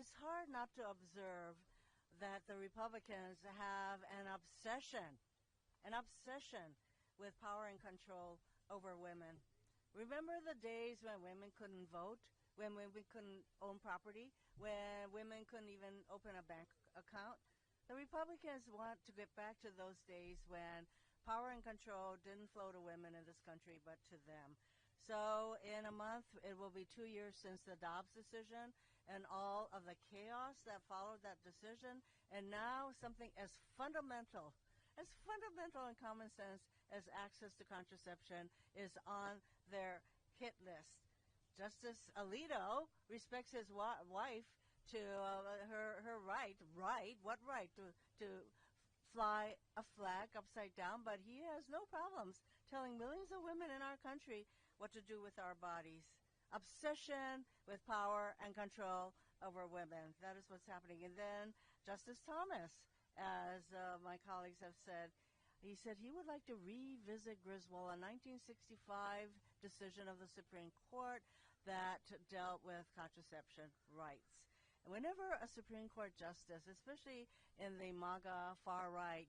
it's hard not to observe that the Republicans have an obsession with power and control over women. Remember the days when women couldn't vote, when women couldn't own property, when women couldn't even open a bank account? The Republicans want to get back to those days when power and control didn't flow to women in this country, but to them. So in a month, it will be 2 years since the Dobbs decision and all of the chaos that followed that decision. And now something as fundamental and common sense as access to contraception is on their hit list. Justice Alito respects his wife to her right, what right to fly a flag upside down, but he has no problems telling millions of women in our country what to do with our bodies. Obsession with power and control over women. That is what's happening. And then Justice Thomas, as my colleagues have said, he said he would like to revisit Griswold, a 1965 decision of the Supreme Court that dealt with contraception rights. And whenever a Supreme Court justice, especially in the MAGA far-right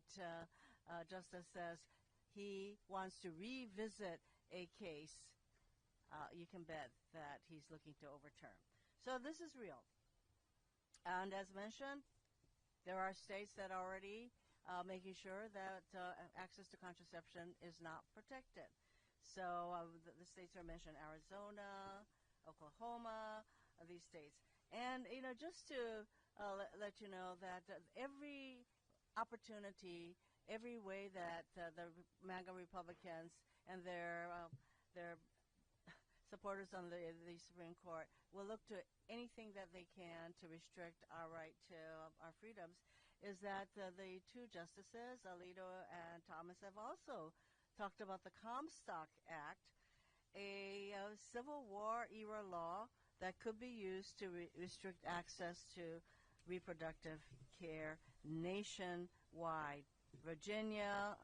justice, says he wants to revisit a case, you can bet that he's looking to overturn. So this is real. And as mentioned, there are states that are already making sure that access to contraception is not protected. So the states are mentioned: Arizona, Oklahoma, these states. And, just to let you know that every opportunity, every way that the MAGA Republicans and their supporters on the Supreme Court will look to anything that they can to restrict our right to our freedoms, is that the two justices, Alito and Thomas, have also talked about the Comstock Act, a Civil War era law that could be used to restrict access to reproductive care nationwide. Virginia,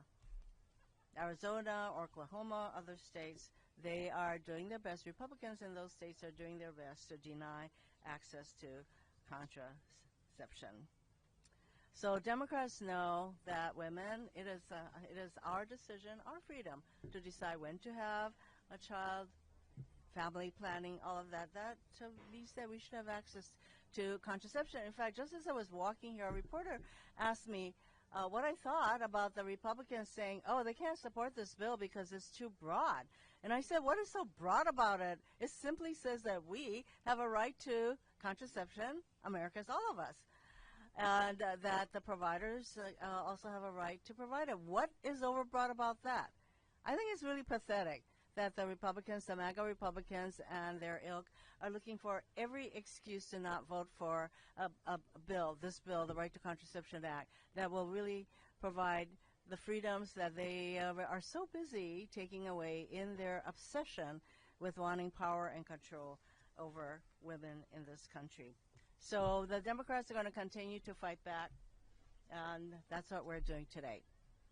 Arizona, Oklahoma, other states, they are doing their best. Republicans in those states are doing their best to deny access to contraception. So Democrats know that women, it is our decision, our freedom, to decide when to have a child, family planning, all of that. That means that we should have access to contraception. In fact, just as I was walking here, a reporter asked me what I thought about the Republicans saying, oh, they can't support this bill because it's too broad. And I said, what is so broad about it? It simply says that we have a right to contraception, Americans, all of us, and that the providers also have a right to provide it. What is overbroad about that? I think it's really pathetic that the Republicans, the MAGA Republicans and their ilk, are looking for every excuse to not vote for this bill, the Right to Contraception Act, that will really provide the freedoms that they are so busy taking away in their obsession with wanting power and control over women in this country. So the Democrats are going to continue to fight back, and that's what we're doing today.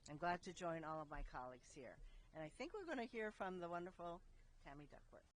I'm glad to join all of my colleagues here. And I think we're going to hear from the wonderful Tammy Duckworth.